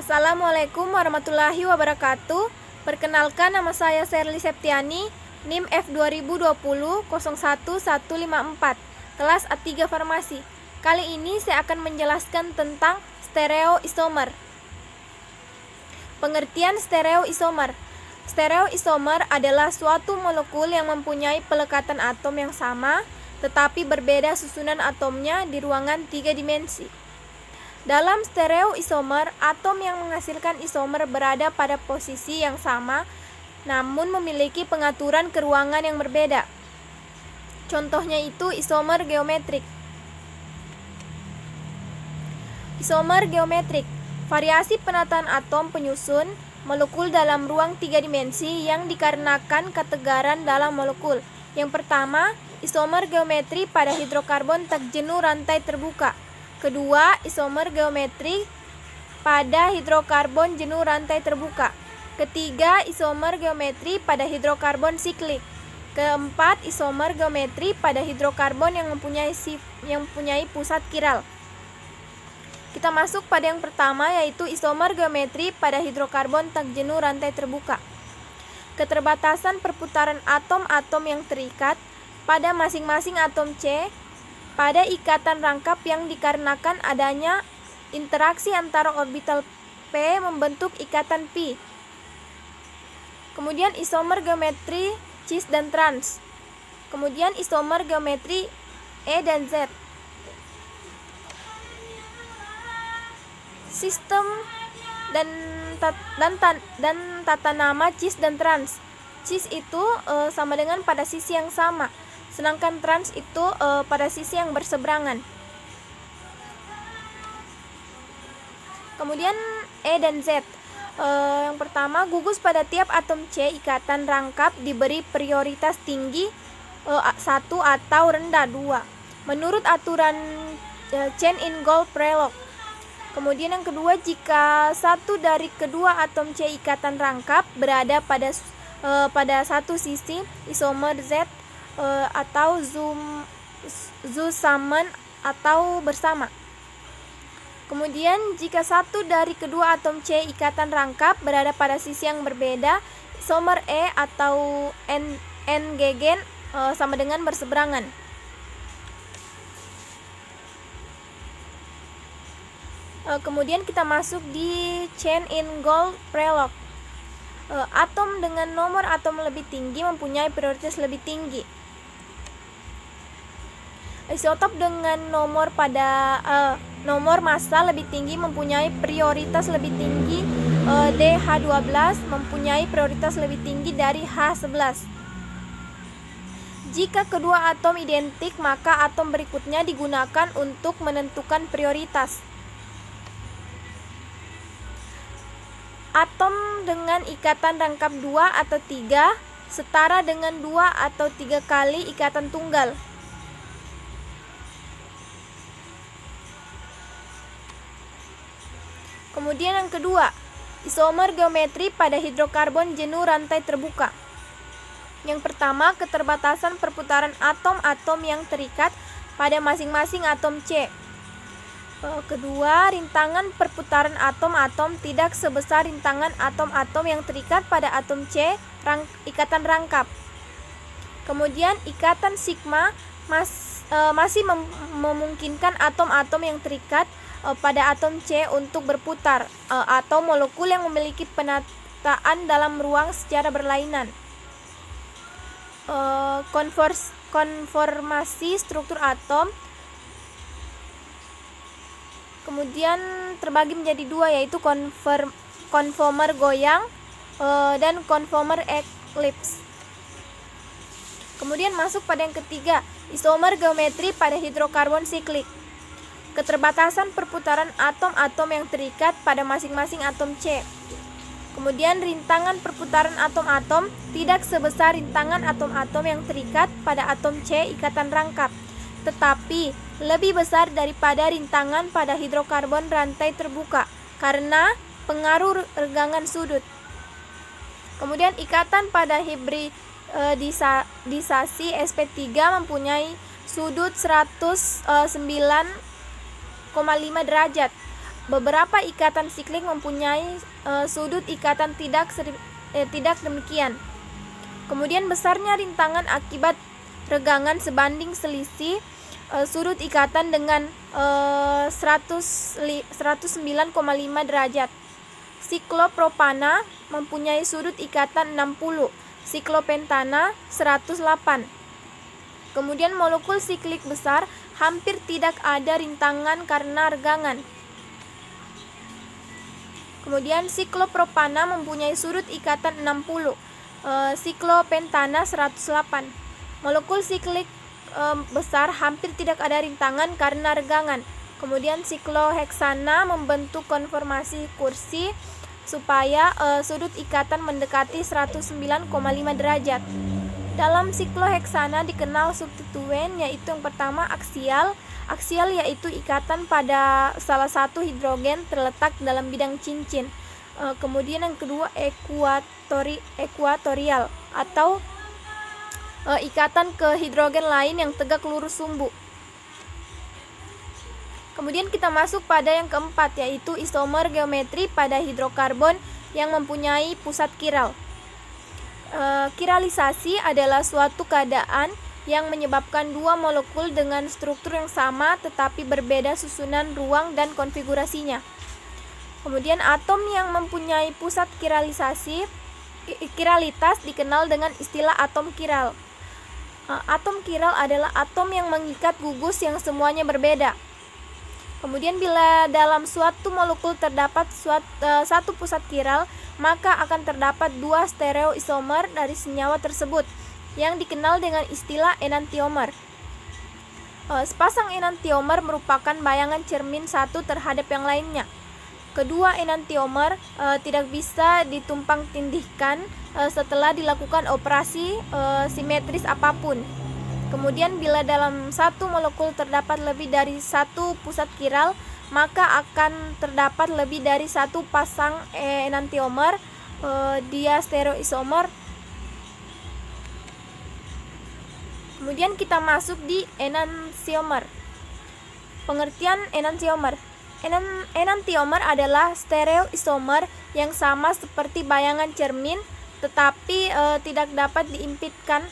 Assalamualaikum warahmatullahi wabarakatuh. Perkenalkan, nama saya Sherly Septiani, NIM F2020-01154, kelas A3 Farmasi. Kali ini saya akan menjelaskan tentang stereoisomer. Pengertian stereoisomer. Stereoisomer adalah suatu molekul yang mempunyai pelekatan atom yang sama, tetapi berbeda susunan atomnya di ruangan 3 dimensi. Dalam stereoisomer, atom yang menghasilkan isomer berada pada posisi yang sama, namun memiliki pengaturan keruangan yang berbeda. Contohnya itu isomer geometrik. Isomer geometrik, variasi penataan atom penyusun molekul dalam ruang 3 dimensi yang dikarenakan ketegaran dalam molekul. Yang pertama, isomer geometri pada hidrokarbon tak jenuh rantai terbuka. Kedua, isomer geometri pada hidrokarbon jenuh rantai terbuka. Ketiga, isomer geometri pada hidrokarbon siklik. Keempat, isomer geometri pada hidrokarbon yang mempunyai pusat kiral. Kita masuk pada yang pertama, yaitu isomer geometri pada hidrokarbon tak jenuh rantai terbuka. Keterbatasan perputaran atom-atom yang terikat pada masing-masing atom C pada ikatan rangkap yang dikarenakan adanya interaksi antara orbital P membentuk ikatan pi. Kemudian isomer geometri cis dan trans. Kemudian isomer geometri E dan Z. Sistem dan tata nama cis dan trans. Cis itu sama dengan pada sisi yang sama, sedangkan trans itu pada sisi yang berseberangan. Kemudian E dan Z. Yang pertama, gugus pada tiap atom C ikatan rangkap diberi prioritas tinggi 1 atau rendah 2 menurut aturan Chain-in-Gold-Prelog. Kemudian yang kedua, jika satu dari kedua atom C ikatan rangkap berada pada satu sisi, isomer Z atau zusammen atau bersama. Kemudian jika satu dari kedua atom C ikatan rangkap berada pada sisi yang berbeda, isomer E atau N-gegen sama dengan berseberangan. Kemudian kita masuk di Chain-in-Gold-Prelog. Atom dengan nomor atom lebih tinggi mempunyai prioritas lebih tinggi. Isotop dengan nomor massa lebih tinggi mempunyai prioritas lebih tinggi. DH12 mempunyai prioritas lebih tinggi dari H11. Jika kedua atom identik, maka atom berikutnya digunakan untuk menentukan prioritas. Atom dengan ikatan rangkap 2 atau 3 setara dengan 2 atau 3 kali ikatan tunggal. Kemudian yang kedua, isomer geometri pada hidrokarbon jenuh rantai terbuka. Yang pertama, keterbatasan perputaran atom-atom yang terikat pada masing-masing atom C. Kedua, rintangan perputaran atom-atom tidak sebesar rintangan atom-atom yang terikat pada atom C ikatan rangkap. Kemudian ikatan sigma masih memungkinkan atom-atom yang terikat pada atom C untuk berputar atau molekul yang memiliki penataan dalam ruang secara berlainan. Konformasi struktur atom kemudian terbagi menjadi 2, yaitu konformer goyang dan konformer eklips. Kemudian masuk pada yang ketiga, isomer geometri pada hidrokarbon siklik. Keterbatasan perputaran atom-atom yang terikat pada masing-masing atom C. Kemudian rintangan perputaran atom-atom tidak sebesar rintangan atom-atom yang terikat pada atom C ikatan rangkap, tetapi lebih besar daripada rintangan pada hidrokarbon rantai terbuka karena pengaruh regangan sudut. Kemudian ikatan pada hibridisasi sp3 mempunyai sudut 109,5 derajat. beberapa ikatan siklik mempunyai sudut ikatan tidak demikian. Kemudian besarnya rintangan akibat regangan sebanding selisih sudut ikatan dengan 109,5 derajat. Siklopropana mempunyai sudut ikatan 60, siklopentana 108. Kemudian molekul siklik besar hampir tidak ada rintangan karena regangan. Kemudian siklopropana mempunyai sudut ikatan 60, siklopentana 108. Molekul siklik besar hampir tidak ada rintangan karena regangan. Kemudian sikloheksana membentuk konformasi kursi supaya sudut ikatan mendekati 109,5 derajat. Dalam sikloheksana dikenal substituen, yaitu yang pertama aksial. Aksial yaitu ikatan pada salah satu hidrogen terletak dalam bidang cincin. Kemudian yang kedua ekuatorial atau ikatan ke hidrogen lain yang tegak lurus sumbu. Kemudian kita masuk pada yang keempat, yaitu isomer geometri pada hidrokarbon yang mempunyai pusat kiral. Kiralisasi adalah suatu keadaan yang menyebabkan dua molekul dengan struktur yang sama tetapi berbeda susunan ruang dan konfigurasinya. Kemudian atom yang mempunyai pusat kiralitas dikenal dengan istilah atom kiral. Atom kiral adalah atom yang mengikat gugus yang semuanya berbeda. Kemudian bila dalam suatu molekul terdapat satu pusat kiral, maka akan terdapat dua stereoisomer dari senyawa tersebut yang dikenal dengan istilah enantiomer. Sepasang enantiomer merupakan bayangan cermin satu terhadap yang lainnya. Kedua enantiomer tidak bisa ditumpang tindihkan setelah dilakukan operasi simetris apapun. Kemudian bila dalam satu molekul terdapat lebih dari satu pusat kiral, maka akan terdapat lebih dari satu pasang enantiomer diastereoisomer. Kemudian kita masuk di enantiomer. Pengertian enantiomer. Enantiomer adalah stereoisomer yang sama seperti bayangan cermin tetapi tidak dapat diimpitkan,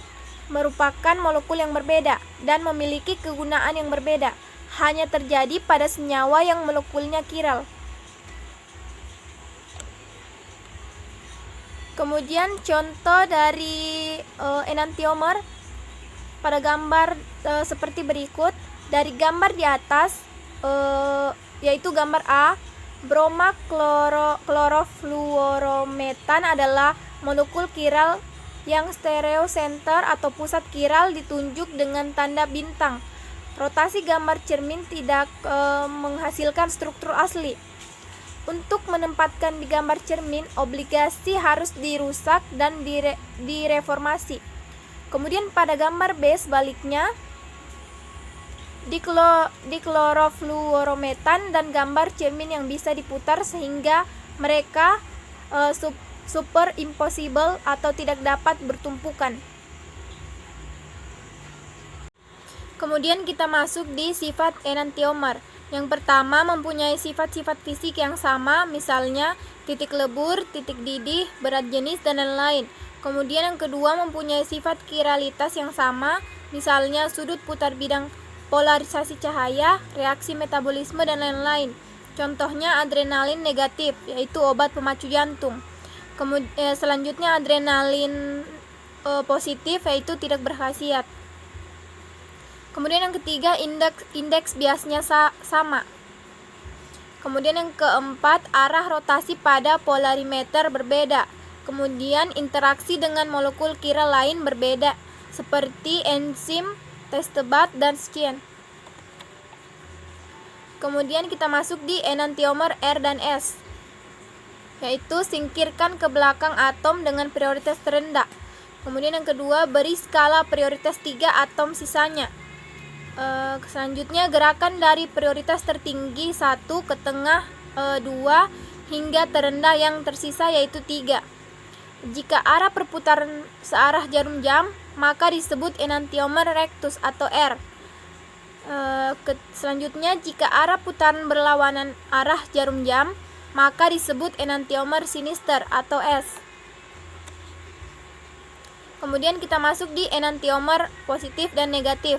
merupakan molekul yang berbeda dan memiliki kegunaan yang berbeda. Hanya terjadi pada senyawa yang molekulnya kiral. Kemudian contoh dari enantiomer pada gambar seperti berikut. Dari gambar di atas yaitu gambar A, broma klorofluorometan adalah molekul kiral yang stereocenter atau pusat kiral ditunjuk dengan tanda bintang. Rotasi gambar cermin tidak menghasilkan struktur asli. Untuk menempatkan di gambar cermin, obligasi harus dirusak dan direformasi. Kemudian pada gambar B sebaliknya, diklorofluorometan dan gambar cermin yang bisa diputar sehingga mereka superimposible atau tidak dapat bertumpukan. Kemudian kita masuk di sifat enantiomer. Yang pertama mempunyai sifat-sifat fisik yang sama, misalnya titik lebur, titik didih, berat jenis, dan lain-lain. Kemudian yang kedua mempunyai sifat kiralitas yang sama, misalnya sudut putar bidang, polarisasi cahaya, reaksi metabolisme, dan lain-lain. Contohnya adrenalin negatif, yaitu obat pemacu jantung. Selanjutnya adrenalin positif, yaitu tidak berkhasiat. Kemudian yang ketiga indeks biasnya sama. Kemudian yang keempat arah rotasi pada polarimeter berbeda. Kemudian interaksi dengan molekul kiral lain berbeda seperti enzim, testebat, dan sekian. Kemudian kita masuk di enantiomer R dan S, yaitu singkirkan ke belakang atom dengan prioritas terendah. Kemudian yang kedua, beri skala prioritas 3 atom sisanya. Selanjutnya gerakan dari prioritas tertinggi 1 ke tengah 2 hingga terendah yang tersisa yaitu 3. Jika arah perputaran searah jarum jam, maka disebut enantiomer rectus atau R. Selanjutnya, jika arah putaran berlawanan arah jarum jam, maka disebut enantiomer sinister atau S. Kemudian kita masuk di enantiomer positif dan negatif.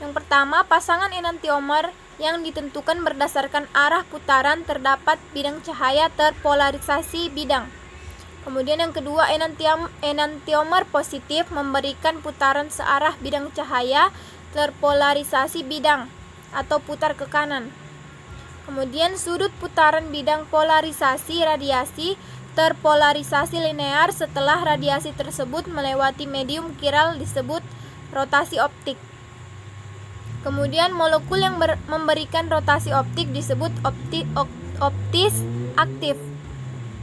Yang pertama, pasangan enantiomer yang ditentukan berdasarkan arah putaran terdapat bidang cahaya terpolarisasi bidang. Kemudian yang kedua, enantiomer positif memberikan putaran searah bidang cahaya terpolarisasi bidang atau putar ke kanan. Kemudian sudut putaran bidang polarisasi radiasi terpolarisasi linear setelah radiasi tersebut melewati medium kiral disebut rotasi optik. Kemudian molekul yang memberikan rotasi optik disebut optis aktif.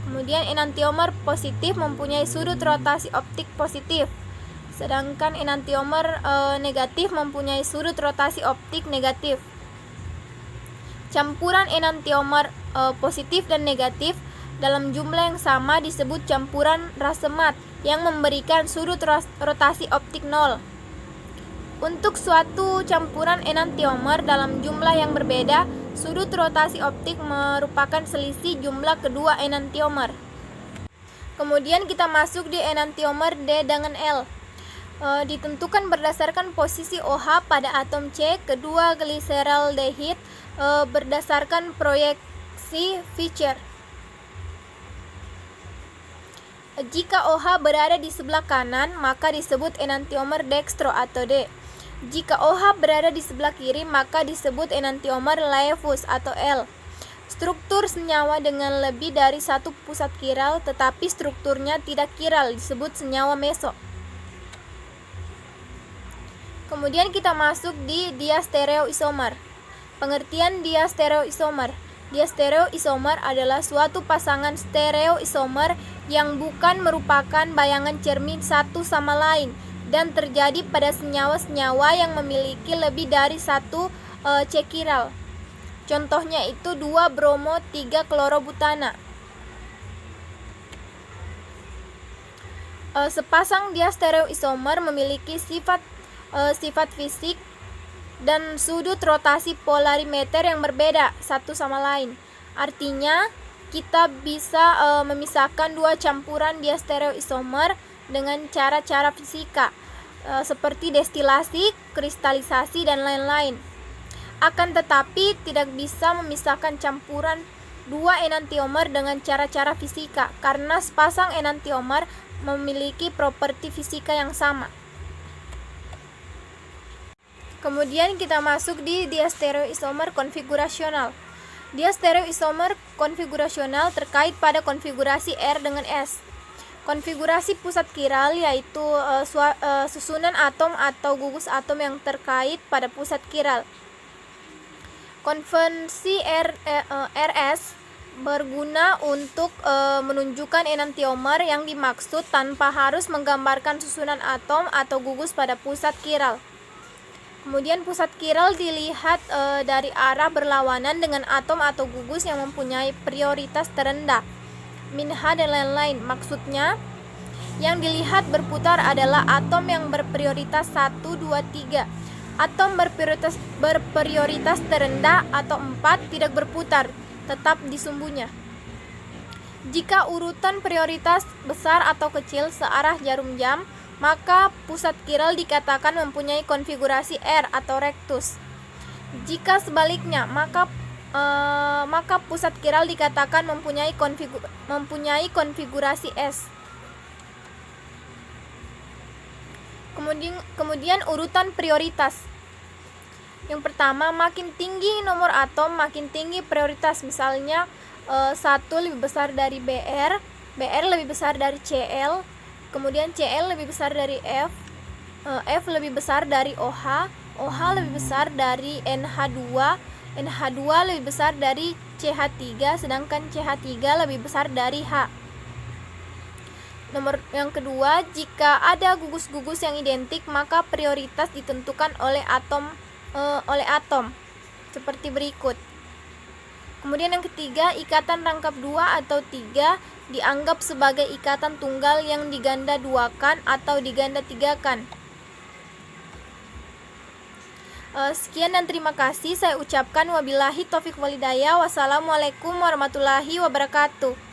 Kemudian enantiomer positif mempunyai sudut rotasi optik positif, sedangkan enantiomer negatif mempunyai sudut rotasi optik negatif. Campuran enantiomer positif dan negatif dalam jumlah yang sama disebut campuran rasemat yang memberikan sudut rotasi optik 0. Untuk suatu campuran enantiomer dalam jumlah yang berbeda, sudut rotasi optik merupakan selisih jumlah kedua enantiomer. Kemudian kita masuk di enantiomer D dengan L. Ditentukan berdasarkan posisi OH pada atom C kedua gliseraldehid berdasarkan proyeksi Fischer. Jika OH berada di sebelah kanan, maka disebut enantiomer dextro atau D. Jika OH berada di sebelah kiri, maka disebut enantiomer laevus atau L. Struktur senyawa dengan lebih dari satu pusat kiral tetapi strukturnya tidak kiral disebut senyawa meso. Kemudian kita masuk di diastereoisomer. Pengertian diastereoisomer. Diastereoisomer adalah suatu pasangan stereoisomer yang bukan merupakan bayangan cermin satu sama lain dan terjadi pada senyawa-senyawa yang memiliki lebih dari satu C kiral. Contohnya itu 2 bromo 3 klorobutana. Sepasang diastereoisomer memiliki sifat fisik dan sudut rotasi polarimeter yang berbeda satu sama lain. Artinya, kita bisa memisahkan dua campuran diastereoisomer dengan cara-cara fisika seperti destilasi, kristalisasi, dan lain-lain. Akan tetapi, tidak bisa memisahkan campuran dua enantiomer dengan cara-cara fisika karena sepasang enantiomer memiliki properti fisika yang sama. Kemudian kita masuk di diastereoisomer konfigurasional. Diastereoisomer konfigurasional terkait pada konfigurasi R dengan S. Konfigurasi pusat kiral yaitu susunan atom atau gugus atom yang terkait pada pusat kiral. Konvensi RS berguna untuk menunjukkan enantiomer yang dimaksud tanpa harus menggambarkan susunan atom atau gugus pada pusat kiral. Kemudian pusat kiral dilihat dari arah berlawanan dengan atom atau gugus yang mempunyai prioritas terendah, minha dan lain-lain. Maksudnya, yang dilihat berputar adalah atom yang berprioritas 1, 2, 3. Atom berprioritas terendah atau 4 tidak berputar, tetap di sumbunya. Jika urutan prioritas besar atau kecil searah jarum jam, maka pusat kiral dikatakan mempunyai konfigurasi R atau rectus. Jika sebaliknya, maka pusat kiral dikatakan mempunyai konfigurasi S. Kemudian urutan prioritas. Yang pertama, makin tinggi nomor atom, makin tinggi prioritas. Misalnya 1 lebih besar dari BR, BR lebih besar dari CL, kemudian CL lebih besar dari F, F lebih besar dari OH, OH lebih besar dari NH2, NH2 lebih besar dari CH3, sedangkan CH3 lebih besar dari H. Nomor yang kedua, jika ada gugus-gugus yang identik, maka prioritas ditentukan oleh atom seperti berikut. Kemudian yang ketiga, ikatan rangkap 2 atau 3 dianggap sebagai ikatan tunggal yang diganda 2-kan atau diganda 3-kan. Sekian dan terima kasih saya ucapkan, wabillahi taufik walhidayah. Wassalamualaikum warahmatullahi wabarakatuh.